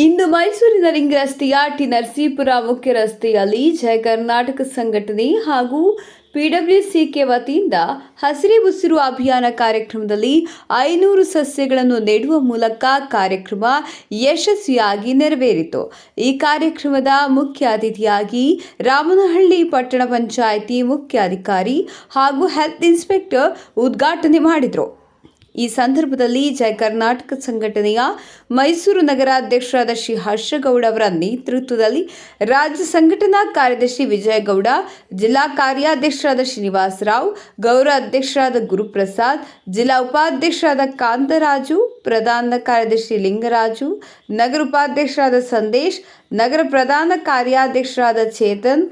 ಇಂದು ಮೈಸೂರಿನ ರಿಂಗ್ ರಸ್ತೆಯ ಟಿ ನರಸೀಪುರ ಮುಖ್ಯ ರಸ್ತೆಯಲ್ಲಿ ಜಯ ಕರ್ನಾಟಕ ಸಂಘಟನೆ ಹಾಗೂ ಪಿಡಬ್ಲ್ಯೂಸಿಕೆ ವತಿಯಿಂದ ಹಸಿರೇ ಉಸಿರು ಅಭಿಯಾನ ಕಾರ್ಯಕ್ರಮದಲ್ಲಿ 500 ಸಸ್ಯಗಳನ್ನು ನೆಡುವ ಮೂಲಕ ಕಾರ್ಯಕ್ರಮ ಯಶಸ್ವಿಯಾಗಿ ನೆರವೇರಿತು. ಈ ಕಾರ್ಯಕ್ರಮದ ಮುಖ್ಯ ಅತಿಥಿಯಾಗಿ ರಾಮನಹಳ್ಳಿ ಪಟ್ಟಣ ಪಂಚಾಯಿತಿ ಮುಖ್ಯಾಧಿಕಾರಿ ಹಾಗೂ ಹೆಲ್ತ್ ಇನ್ಸ್ಪೆಕ್ಟರ್ ಉದ್ಘಾಟನೆ ಮಾಡಿದರು. ಈ ಸಂದರ್ಭದಲ್ಲಿ ಜಯ ಕರ್ನಾಟಕ ಸಂಘಟನೆಯ ಮೈಸೂರು ನಗರಾಧ್ಯಕ್ಷರಾದ ಶ್ರೀ ಹರ್ಷಗೌಡ ಅವರ ನೇತೃತ್ವದಲ್ಲಿ ರಾಜ್ಯ ಸಂಘಟನಾ ಕಾರ್ಯದರ್ಶಿ ವಿಜಯಗೌಡ, ಜಿಲ್ಲಾ ಕಾರ್ಯಾಧ್ಯಕ್ಷರಾದ ಶ್ರೀನಿವಾಸರಾವ್, ಗೌರವ ಅಧ್ಯಕ್ಷರಾದ ಗುರುಪ್ರಸಾದ್, ಜಿಲ್ಲಾ ಉಪಾಧ್ಯಕ್ಷರಾದ ಕಾಂತರಾಜು, ಪ್ರಧಾನ ಕಾರ್ಯದರ್ಶಿ ಲಿಂಗರಾಜು, ನಗರ ಉಪಾಧ್ಯಕ್ಷರಾದ ಸಂದೇಶ್, ನಗರ ಪ್ರಧಾನ ಕಾರ್ಯಾಧ್ಯಕ್ಷರಾದ ಚೇತನ್,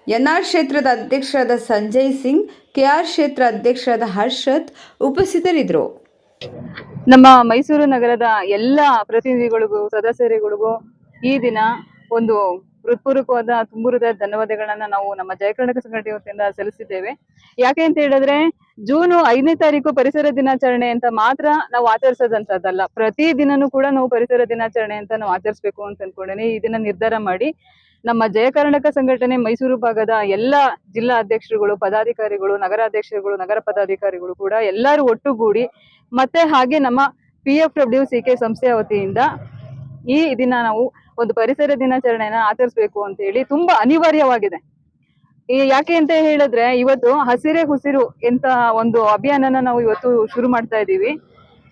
ಎನ್ಆರ್ ಕ್ಷೇತ್ರದ ಅಧ್ಯಕ್ಷರಾದ ಸಂಜಯ್ ಸಿಂಗ್, ಕೆಆರ್ ಕ್ಷೇತ್ರ ಅಧ್ಯಕ್ಷರಾದ ಹರ್ಷತ್ ಉಪಸ್ಥಿತರಿದ್ದರು. ನಮ್ಮ ಮೈಸೂರು ನಗರದ ಎಲ್ಲ ಪ್ರತಿನಿಧಿಗಳಿಗೂ ಸದಸ್ಯರಿಗಳಿಗೂ ಈ ದಿನ ಒಂದು ಹೃತ್ಪೂರ್ವಕವಾದ ತುಂಬುರದ ಧನ್ಯವಾದಗಳನ್ನ ನಾವು ನಮ್ಮ ಜಯ ಕರ್ನಾಟಕ ಸಂಘಟನೆ ವತಿಯಿಂದ ಸಲ್ಲಿಸಿದ್ದೇವೆ. ಯಾಕೆ ಅಂತ ಹೇಳಿದ್ರೆ ಜೂನ್ 5ನೇ ತಾರೀಕು ಪರಿಸರ ದಿನಾಚರಣೆ ಅಂತ ಮಾತ್ರ ನಾವು ಆಚರಿಸೋದಂತದ್ದಲ್ಲ, ಪ್ರತಿ ದಿನನೂ ಕೂಡ ನಾವು ಪರಿಸರ ದಿನಾಚರಣೆ ಅಂತ ನಾವು ಆಚರಿಸ್ಬೇಕು ಅಂತ ಅನ್ಕೊಂಡೇನೆ ಈ ದಿನ ನಿರ್ಧಾರ ಮಾಡಿ ನಮ್ಮ ಜಯ ಕರ್ನಾಟಕ ಸಂಘಟನೆ ಮೈಸೂರು ಭಾಗದ ಎಲ್ಲ ಜಿಲ್ಲಾ ಅಧ್ಯಕ್ಷರುಗಳು, ಪದಾಧಿಕಾರಿಗಳು, ನಗರಾಧ್ಯಕ್ಷರುಗಳು, ನಗರ ಪದಾಧಿಕಾರಿಗಳು ಕೂಡ ಎಲ್ಲರೂ ಒಟ್ಟುಗೂಡಿ ಮತ್ತೆ ಹಾಗೆ ನಮ್ಮ PFWCK ಸಂಸ್ಥೆಯ ವತಿಯಿಂದ ಈ ದಿನ ನಾವು ಒಂದು ಪರಿಸರ ದಿನಾಚರಣೆಯನ್ನ ಆಚರಿಸಬೇಕು ಅಂತ ಹೇಳಿ ತುಂಬಾ ಅನಿವಾರ್ಯವಾಗಿದೆ. ಯಾಕೆ ಅಂತ ಹೇಳಿದ್ರೆ ಇವತ್ತು ಹಸಿರೇ ಉಸಿರು ಅಂತ ಒಂದು ಅಭಿಯಾನನ ನಾವು ಇವತ್ತು ಶುರು ಮಾಡ್ತಾ ಇದ್ದೀವಿ.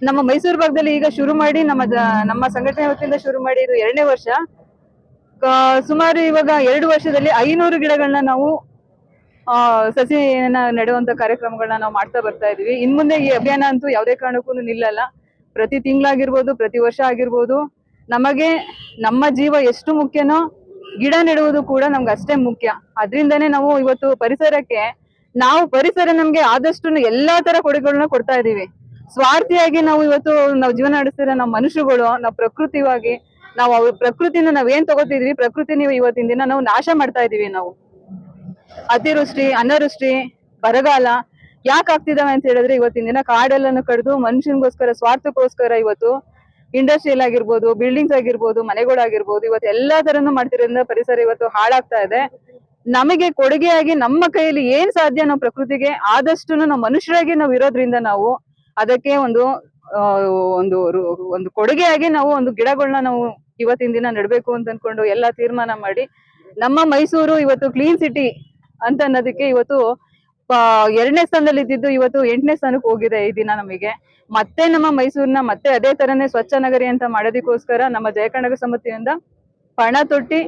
ನಮ್ಮ ಮೈಸೂರು ಭಾಗದಲ್ಲಿ ಈಗ ಶುರು ಮಾಡಿ ನಮ್ಮ ಸಂಘಟನೆ ವತಿಯಿಂದ ಶುರು ಮಾಡಿ ಇದು 2ನೇ ವರ್ಷ. ಸುಮಾರು ಇವಾಗ 2 ವರ್ಷದಲ್ಲಿ 500 ಗಿಡಗಳನ್ನ ನಾವು ಸಸಿಯನ್ನ ನೆಡುವಂತ ಕಾರ್ಯಕ್ರಮಗಳನ್ನ ನಾವು ಮಾಡ್ತಾ ಬರ್ತಾ ಇದೀವಿ. ಇನ್ ಮುಂದೆ ಈ ಅಭಿಯಾನ ಅಂತೂ ಯಾವುದೇ ಕಾರಣಕ್ಕೂ ನಿಲ್ಲಲ್ಲ. ಪ್ರತಿ ತಿಂಗಳಾಗಿರ್ಬೋದು, ಪ್ರತಿ ವರ್ಷ ಆಗಿರ್ಬೋದು, ನಮಗೆ ನಮ್ಮ ಜೀವ ಎಷ್ಟು ಮುಖ್ಯನೋ ಗಿಡ ನೆಡುವುದು ಕೂಡ ನಮ್ಗೆ ಅಷ್ಟೇ ಮುಖ್ಯ. ಅದರಿಂದನೇ ನಾವು ಇವತ್ತು ಪರಿಸರ ನಮ್ಗೆ ಆದಷ್ಟು ಎಲ್ಲಾ ತರ ಕೊಡುಗೆಗಳನ್ನ ಕೊಡ್ತಾ ಇದೀವಿ. ಸ್ವಾರ್ಥಿಯಾಗಿ ನಾವು ಇವತ್ತು ಜೀವನ ನಡೆಸ್ತಿರೋ ನಾವು ಮನುಷ್ಯರುಗಳು, ನಾವು ಪ್ರಕೃತಿವಾಗಿ ನಾವು ಪ್ರಕೃತಿನ ನಾವೇನ್ ತಗೋತಿದ್ವಿ, ಪ್ರಕೃತಿನ ಇವತ್ತಿನ ದಿನ ನಾವು ನಾಶ ಮಾಡ್ತಾ ಇದೀವಿ. ನಾವು ಅತಿವೃಷ್ಟಿ, ಅನಾವೃಷ್ಟಿ, ಬರಗಾಲ ಯಾಕೆ ಆಗ್ತಿದಾವೆ ಅಂತ ಹೇಳಿದ್ರೆ ಇವತ್ತಿನ ದಿನ ಕಾಡೆಲ್ಲನ್ನು ಕಡಿದು ಮನುಷ್ಯನಿಗೋಸ್ಕರ, ಸ್ವಾರ್ಥಕ್ಕೋಸ್ಕರ ಇವತ್ತು ಇಂಡಸ್ಟ್ರಿಯಲ್ ಆಗಿರ್ಬೋದು, ಬಿಲ್ಡಿಂಗ್ಸ್ ಆಗಿರ್ಬೋದು, ಮನೆಗಳಾಗಿರ್ಬೋದು, ಇವತ್ತು ಎಲ್ಲಾ ತರನು ಮಾಡ್ತಿರೋದ್ರಿಂದ ಪರಿಸರ ಇವತ್ತು ಹಾಳಾಗ್ತಾ ಇದೆ. ನಮಗೆ ಕೊಡುಗೆಯಾಗಿ ನಮ್ಮ ಕೈಯಲ್ಲಿ ಏನ್ ಸಾಧ್ಯ ನಾವು ಪ್ರಕೃತಿಗೆ ಆದಷ್ಟು ನಾವು ಮನುಷ್ಯರಾಗಿ ನಾವು ಇರೋದ್ರಿಂದ ನಾವು ಅದಕ್ಕೆ ಒಂದು ಕೊಡುಗೆಯಾಗಿ ನಾವು ಒಂದು ಗಿಡಗಳನ್ನ ನಾವು ಇವತ್ತಿನ ದಿನ ನೆಡ್ಬೇಕು ಅಂತ ಅನ್ಕೊಂಡು ಎಲ್ಲಾ ತೀರ್ಮಾನ ಮಾಡಿ ನಮ್ಮ ಮೈಸೂರು ಇವತ್ತು ಕ್ಲೀನ್ ಸಿಟಿ ಅಂತ ಅನ್ನೋದಕ್ಕೆ ಇವತ್ತು 2ನೇ ಸ್ಥಾನದಲ್ಲಿ ಇದ್ದಿದ್ದು ಇವತ್ತು 8ನೇ ಸ್ಥಾನಕ್ಕೆ ಹೋಗಿದೆ. ಈ ದಿನ ನಮಗೆ ಮತ್ತೆ ನಮ್ಮ ಮೈಸೂರಿನ ಮತ್ತೆ ಅದೇ ತರನೇ ಸ್ವಚ್ಛ ನಗರಿ ಅಂತ ಮಾಡೋದಕ್ಕೋಸ್ಕರ ನಮ್ಮ ಜಯ ಕರ್ನಾಟಕ ಸಮಿತಿಯಿಂದ ಪಣ ತೊಟ್ಟಿ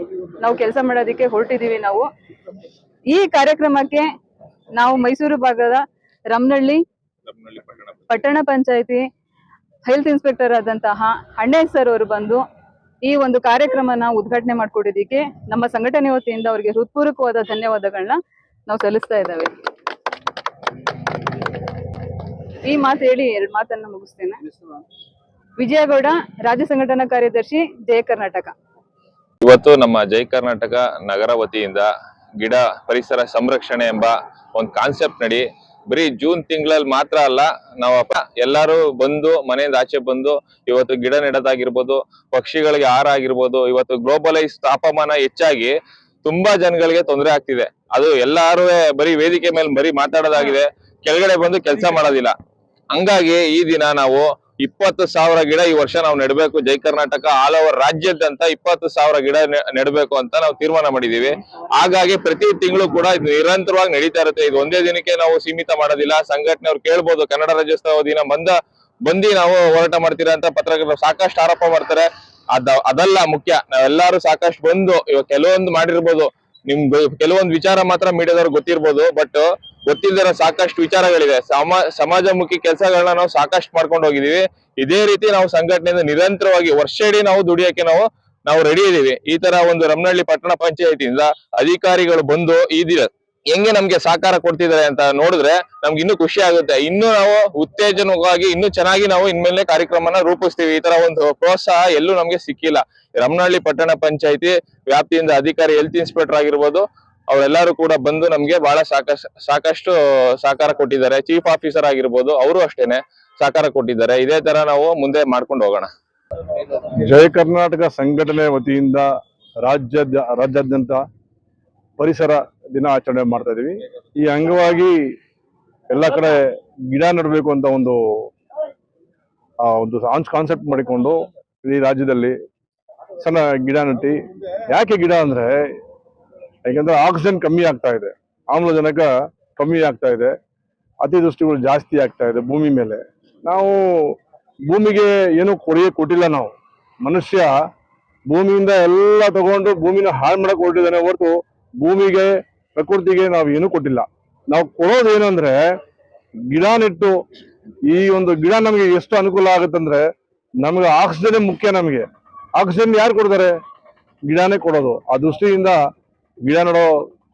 ನಾವು ಕೆಲಸ ಮಾಡೋದಕ್ಕೆ ಹೊರಟಿದೀವಿ. ನಾವು ಈ ಕಾರ್ಯಕ್ರಮಕ್ಕೆ ನಾವು ಮೈಸೂರು ಭಾಗದ ರಾಮನಹಳ್ಳಿ ಪಟ್ಟಣ ಪಂಚಾಯಿತಿ ಹೆಲ್ತ್ ಇನ್ಸ್ಪೆಕ್ಟರ್ ಆದಂತಹ ಅಣ್ಣಯ್ಯ ಸರ್ ಅವರು ಬಂದು ಈ ಒಂದು ಕಾರ್ಯಕ್ರಮನ ಉದ್ಘಾಟನೆ ಮಾಡ್ಕೊಡೋದಿಕ್ಕೆ ನಮ್ಮ ಸಂಘಟನೆ ವತಿಯಿಂದ ಅವರಿಗೆ ಹೃತ್ಪೂರ್ವಕವಾದ ಧನ್ಯವಾದಗಳನ್ನ ನಾವು ಸಲ್ಲಿಸ್ತಾ ಇದ್ದೇವೆ. ಈ ಮಾತು ಹೇಳಿ 2 ಮಾತನ್ನ ಮುಗಿಸ್ತೇನೆ. ವಿಜಯಗೌಡ, ರಾಜ್ಯ ಸಂಘಟನಾ ಕಾರ್ಯದರ್ಶಿ, ಜಯ ಕರ್ನಾಟಕ. ಇವತ್ತು ನಮ್ಮ ಜಯ ಕರ್ನಾಟಕ ನಗರ ವತಿಯಿಂದ ಗಿಡ ಪರಿಸರ ಸಂರಕ್ಷಣೆ ಎಂಬ ಒಂದು ಕಾನ್ಸೆಪ್ಟ್ ನಡಿ ಬರೀ ಜೂನ್ ತಿಂಗಳಲ್ಲಿ ಮಾತ್ರ ಅಲ್ಲ, ನಾವು ಎಲ್ಲಾರು ಬಂದು ಮನೆಯಿಂದ ಆಚೆ ಬಂದು ಇವತ್ತು ಗಿಡ ನೆಡೋದಾಗಿರ್ಬೋದು, ಪಕ್ಷಿಗಳಿಗೆ ಆಹಾರ ಆಗಿರ್ಬೋದು. ಇವತ್ತು ಗ್ಲೋಬಲೈಸ್ ತಾಪಮಾನ ಹೆಚ್ಚಾಗಿ ತುಂಬಾ ಜನಗಳಿಗೆ ತೊಂದರೆ ಆಗ್ತಿದೆ. ಅದು ಎಲ್ಲಾರು ಬರೀ ವೇದಿಕೆ ಮೇಲೆ ಬರೀ ಮಾತಾಡೋದಾಗಿದೆ, ಕೆಳಗಡೆ ಬಂದು ಕೆಲಸ ಮಾಡೋದಿಲ್ಲ. ಹಂಗಾಗಿ ಈ ದಿನ ನಾವು 20,000 ಗಿಡ ಈ ವರ್ಷ ನಾವು ನೆಡಬೇಕು. ಜೈ ಕರ್ನಾಟಕ ಆಲ್ ಓವರ್ ರಾಜ್ಯದಂತ 20,000 ಗಿಡ ನೆಡಬೇಕು ಅಂತ ನಾವು ತೀರ್ಮಾನ ಮಾಡಿದೀವಿ. ಹಾಗಾಗಿ ಪ್ರತಿ ತಿಂಗಳು ಕೂಡ ಇದು ನಿರಂತರವಾಗಿ ನಡೀತಾ ಇರುತ್ತೆ. ಇದು ಒಂದೇ ದಿನಕ್ಕೆ ನಾವು ಸೀಮಿತ ಮಾಡೋದಿಲ್ಲ. ಸಂಘಟನೆಯವ್ರು ಕೇಳ್ಬೋದು, ಕನ್ನಡ ರಾಜ್ಯೋತ್ಸವ ದಿನ ಬಂದು ನಾವು ಹೋರಾಟ ಮಾಡ್ತೀರಾ ಅಂತ ಪತ್ರಕರ್ತರು ಸಾಕಷ್ಟು ಆರೋಪ ಮಾಡ್ತಾರೆ. ಅದಲ್ಲ ಮುಖ್ಯ. ನಾವೆಲ್ಲರೂ ಸಾಕಷ್ಟು ಬಂದು ಇವಾಗ ಕೆಲವೊಂದು ಮಾಡಿರ್ಬೋದು, ಕೆಲವೊಂದು ವಿಚಾರ ಮಾತ್ರ ಮೀಡಿಯಾದವ್ರಿಗೆ ಗೊತ್ತಿರ್ಬೋದು, ಬಟ್ ಗೊತ್ತಿಲ್ಲದಿರೋ ಸಾಕಷ್ಟು ವಿಚಾರಗಳಿದೆ. ಸಮಾಜಮುಖಿ ಕೆಲಸಗಳನ್ನ ನಾವು ಸಾಕಷ್ಟು ಮಾಡ್ಕೊಂಡು ಹೋಗಿದೀವಿ. ಇದೇ ರೀತಿ ನಾವು ಸಂಘಟನೆಯಿಂದ ನಿರಂತರವಾಗಿ ವರ್ಷ ಇಡೀ ನಾವು ದುಡಿಯಕ್ಕೆ ನಾವು ರೆಡಿ ಇದೀವಿ. ಈ ತರ ಒಂದು ರಾಮನಹಳ್ಳಿ ಪಟ್ಟಣ ಪಂಚಾಯತಿಯಿಂದ ಅಧಿಕಾರಿಗಳು ಬಂದು ಈ ದಿನ ಹೆಂಗೆ ನಮ್ಗೆ ಸಹಕಾರ ಕೊಡ್ತಿದ್ದಾರೆ ಅಂತ ನೋಡಿದ್ರೆ ನಮ್ಗೆ ಇನ್ನೂ ಖುಷಿ ಆಗುತ್ತೆ. ಇನ್ನು ನಾವು ಉತ್ತೇಜನವಾಗಿ ಇನ್ನೂ ಚೆನ್ನಾಗಿ ನಾವು ಇನ್ಮೇಲೆ ಕಾರ್ಯಕ್ರಮನ ರೂಪಿಸ್ತೀವಿ. ಈ ತರ ಒಂದು ಪ್ರೋತ್ಸಾಹ ಎಲ್ಲೂ ನಮ್ಗೆ ಸಿಕ್ಕಿಲ್ಲ. ರಾಮನಹಳ್ಳಿ ಪಟ್ಟಣ ಪಂಚಾಯತಿ ವ್ಯಾಪ್ತಿಯಿಂದ ಅಧಿಕಾರಿ, ಹೆಲ್ತ್ ಇನ್ಸ್ಪೆಕ್ಟರ್ ಆಗಿರ್ಬೋದು, ಅವರೆಲ್ಲರೂ ಕೂಡ ಬಂದು ನಮ್ಗೆ ಬಹಳ ಸಾಕಷ್ಟು ಸಹಕಾರ ಕೊಟ್ಟಿದ್ದಾರೆ. ಚೀಫ್ ಆಫೀಸರ್ ಆಗಿರ್ಬೋದು, ಅವರು ಅಷ್ಟೇನೆ ಸಹಕಾರ ಕೊಟ್ಟಿದ್ದಾರೆ. ಇದೇ ತರ ನಾವು ಮುಂದೆ ಮಾಡ್ಕೊಂಡು ಹೋಗೋಣ. ಜಯ ಕರ್ನಾಟಕ ಸಂಘಟನೆ ವತಿಯಿಂದ ರಾಜ್ಯಾದ್ಯಂತ ಪರಿಸರ ದಿನ ಆಚರಣೆ ಮಾಡ್ತಾ ಇದೀವಿ. ಈ ಅಂಗವಾಗಿ ಎಲ್ಲ ಕಡೆ ಗಿಡ ನೆಡಬೇಕು ಅಂತ ಒಂದು ಕಾನ್ಸೆಪ್ಟ್ ಮಾಡಿಕೊಂಡು ಇಡೀ ರಾಜ್ಯದಲ್ಲಿ ಸಣ್ಣ ಗಿಡ ನೆಟ್ಟಿ. ಯಾಕೆ ಗಿಡ ಅಂದ್ರೆ, ಯಾಕಂದ್ರೆ ಆಕ್ಸಿಜನ್ ಕಮ್ಮಿ ಆಗ್ತಾ ಇದೆ, ಆಮ್ಲಜನಕ ಕಮ್ಮಿ ಆಗ್ತಾ ಇದೆ, ಅತಿವೃಷ್ಟಿಗಳು ಜಾಸ್ತಿ ಆಗ್ತಾ ಇದೆ ಭೂಮಿ ಮೇಲೆ. ನಾವು ಭೂಮಿಗೆ ಏನು ಕೊಟ್ಟಿಲ್ಲ. ನಾವು ಮನುಷ್ಯ ಭೂಮಿಯಿಂದ ಎಲ್ಲ ತಗೊಂಡು ಭೂಮಿನ ಹಾಳು ಮಾಡಕ್ ಹೊರಟಿದ್ದಾನೆ ಹೊರತು ಭೂಮಿಗೆ, ಪ್ರಕೃತಿಗೆ ನಾವು ಏನೂ ಕೊಟ್ಟಿಲ್ಲ. ನಾವು ಕೊಡೋದೇನು ಅಂದ್ರೆ ಗಿಡ ನೆಟ್ಟು. ಈ ಒಂದು ಗಿಡ ನಮಗೆ ಎಷ್ಟು ಅನುಕೂಲ ಆಗುತ್ತಂದ್ರೆ, ನಮ್ಗೆ ಆಕ್ಸಿಜನ್ ಮುಖ್ಯ. ನಮಗೆ ಆಕ್ಸಿಜನ್ ಯಾರು ಕೊಡ್ತಾರೆ? ಗಿಡನೇ ಕೊಡೋದು. ಆ ದೃಷ್ಟಿಯಿಂದ ಗಿಡ ನೆಡೋ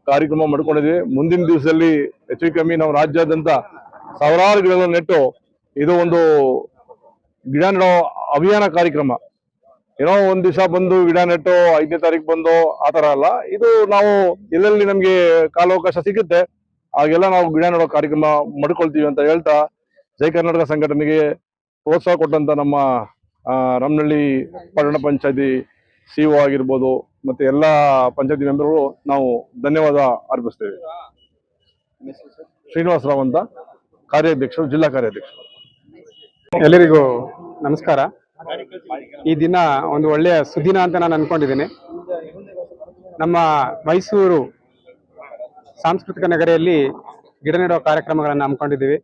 ಕಾರ್ಯಕ್ರಮ ಮಾಡ್ಕೊಂಡಿದ್ವಿ. ಮುಂದಿನ ದಿವಸದಲ್ಲಿ ಹೆಚ್ಚು ಕಮ್ಮಿ ನಾವು ರಾಜ್ಯಾದ್ಯಂತ ಸಾವಿರಾರು ಗಿಡಗಳನ್ನು ನೆಟ್ಟು ಇದು ಒಂದು ಗಿಡ ನೆಡೋ ಅಭಿಯಾನ ಕಾರ್ಯಕ್ರಮ. ಏನೋ ಒಂದ್ ದಿವಸ ಬಂದು ಗಿಡ ನೆಟ್ಟು 5ನೇ ತಾರೀಕು ಬಂದು ಆತರ ಅಲ್ಲ. ಇದು ನಾವು ಎಲ್ಲೆಲ್ಲಿ ನಮ್ಗೆ ಕಾಲಾವಕಾಶ ಸಿಗುತ್ತೆ ಆಗೆಲ್ಲ ನಾವು ಗಿಡ ನೆಡೋ ಕಾರ್ಯಕ್ರಮ ಮಾಡ್ಕೊಳ್ತೀವಿ ಅಂತ ಹೇಳ್ತಾ, ಜಯ ಕರ್ನಾಟಕ ಸಂಘಟನೆಗೆ ಪ್ರೋತ್ಸಾಹ ಕೊಟ್ಟಂತ ನಮ್ಮ ರಾಮನಹಳ್ಳಿ ಪಟ್ಟಣ ಪಂಚಾಯತಿ ಸಿಒ ಆಗಿರ್ಬೋದು, ಮತ್ತೆ ಎಲ್ಲಾ ಪಂಚಾಯತಿ ಮೆಂಬರ್ಗಳು ನಾವು ಧನ್ಯವಾದ ಅರ್ಪಿಸ್ತೇವೆ. ಶ್ರೀನಿವಾಸ ರಾವ್ ಅಂತ, ಕಾರ್ಯಾಧ್ಯಕ್ಷರು, ಜಿಲ್ಲಾ ಕಾರ್ಯಾಧ್ಯಕ್ಷರು. ಎಲ್ಲರಿಗೂ ನಮಸ್ಕಾರ. ಈ ದಿನ ಒಂದು ಒಳ್ಳೆಯ ಸುದಿನ ಅಂತ ನಾನು ಅನ್ಕೊಂಡಿದ್ದೀನಿ. ನಮ್ಮ ಮೈಸೂರು ಸಾಂಸ್ಕೃತಿಕ ನಗರಿಯಲ್ಲಿ ಗಿಡ ನೆಡುವ ಕಾರ್ಯಕ್ರಮಗಳನ್ನು ಹಮ್ಮಿಕೊಂಡಿದ್ದೀವಿ.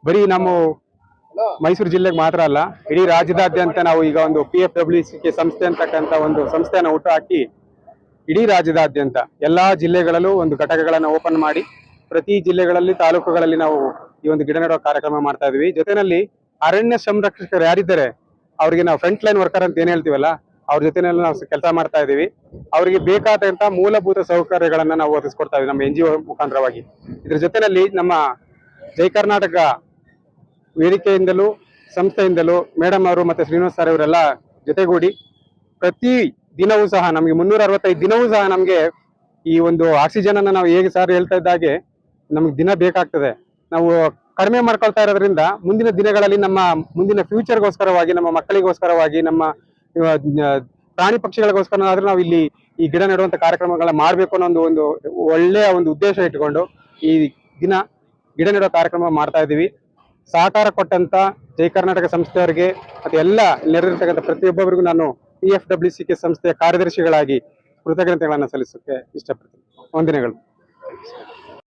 ಬರೀ ನಮ್ಮ ಮೈಸೂರು ಜಿಲ್ಲೆಗೆ ಮಾತ್ರ ಅಲ್ಲ, ಇಡೀ ರಾಜ್ಯದಾದ್ಯಂತ ನಾವು ಈಗ ಒಂದು PFWCK ಸಂಸ್ಥೆ ಅಂತಕ್ಕಂಥ ಒಂದು ಸಂಸ್ಥೆಯನ್ನು ಹುಟ್ಟುಹಾಕಿ ಇಡೀ ರಾಜ್ಯದಾದ್ಯಂತ ಎಲ್ಲಾ ಜಿಲ್ಲೆಗಳಲ್ಲೂ ಒಂದು ಘಟಕಗಳನ್ನು ಓಪನ್ ಮಾಡಿ ಪ್ರತಿ ಜಿಲ್ಲೆಗಳಲ್ಲಿ, ತಾಲೂಕುಗಳಲ್ಲಿ ನಾವು ಈ ಒಂದು ಗಿಡ ನೆಡುವ ಕಾರ್ಯಕ್ರಮ ಮಾಡ್ತಾ ಇದೀವಿ. ಜೊತೆನಲ್ಲಿ ಅರಣ್ಯ ಸಂರಕ್ಷಕರು ಯಾರಿದ್ದಾರೆ ಅವರಿಗೆ ನಾವು ಫ್ರಂಟ್ ಲೈನ್ ವರ್ಕರ್ ಅಂತ ಏನ್ ಹೇಳ್ತೀವಲ್ಲ, ಅವ್ರ ಜೊತೆನಲ್ಲಿ ನಾವು ಕೆಲಸ ಮಾಡ್ತಾ ಇದೀವಿ. ಅವರಿಗೆ ಬೇಕಾದಂತ ಮೂಲಭೂತ ಸೌಕರ್ಯಗಳನ್ನ ನಾವು ಒದಗಿಸ್ಕೊಡ್ತಾ ಇದೀವಿ ನಮ್ಮ NGO ಮುಖಾಂತರವಾಗಿ. ಇದ್ರ ಜೊತೆನಲ್ಲಿ ನಮ್ಮ ಜೈ ಕರ್ನಾಟಕ ವೇದಿಕೆಯಿಂದಲೂ ಸಂಸ್ಥೆಯಿಂದಲೂ ಮೇಡಮ್ ಅವರು ಮತ್ತೆ ಶ್ರೀನಿವಾಸ್ ಸರ್ ಅವರೆಲ್ಲ ಜೊತೆಗೂಡಿ ಪ್ರತಿ ದಿನವೂ ಸಹ ನಮಗೆ 365 ದಿನವೂ ಸಹ ನಮಗೆ ಈ ಒಂದು ಆಕ್ಸಿಜನ್ ಅನ್ನ ನಾವು ಹೇಗೆ ಸರ್ ಹೇಳ್ತಾ ಇದ್ದಾಗೆ ನಮ್ಗೆ ದಿನ ಬೇಕಾಗ್ತದೆ. ನಾವು ಕಡಿಮೆ ಮಾಡ್ಕೊಳ್ತಾ ಇರೋದ್ರಿಂದ ಮುಂದಿನ ದಿನಗಳಲ್ಲಿ ನಮ್ಮ ಮುಂದಿನ ಫ್ಯೂಚರ್ಗೋಸ್ಕರವಾಗಿ, ನಮ್ಮ ಮಕ್ಕಳಿಗೋಸ್ಕರವಾಗಿ, ನಮ್ಮ ಪ್ರಾಣಿ ಪಕ್ಷಿಗಳಿಗೋಸ್ಕರ ನಾವು ಇಲ್ಲಿ ಈ ಗಿಡ ನೆಡುವಂತ ಕಾರ್ಯಕ್ರಮಗಳನ್ನ ಮಾಡ್ಬೇಕು ಅನ್ನೋ ಒಂದು ಒಳ್ಳೆಯ ಒಂದು ಉದ್ದೇಶ ಇಟ್ಕೊಂಡು ಈ ದಿನ ಗಿಡ ನೆಡುವ ಕಾರ್ಯಕ್ರಮ ಮಾಡ್ತಾ ಇದೀವಿ. ಸಹಕಾರ ಕೊಟ್ಟಂತ ಜೈ ಕರ್ನಾಟಕ ಸಂಸ್ಥೆಯವರಿಗೆ ಮತ್ತೆ ಎಲ್ಲ ನೆರೆದಿರ್ತಕ್ಕಂಥ ಪ್ರತಿಯೊಬ್ಬರಿಗೂ ನಾನು PFWCK ಸಂಸ್ಥೆಯ ಕಾರ್ಯದರ್ಶಿಗಳಾಗಿ ಕೃತಜ್ಞತೆಗಳನ್ನ ಸಲ್ಲಿಸಕ್ಕೆ ಇಷ್ಟಪಡ್ತೀನಿ. ವಂದನೆಗಳು.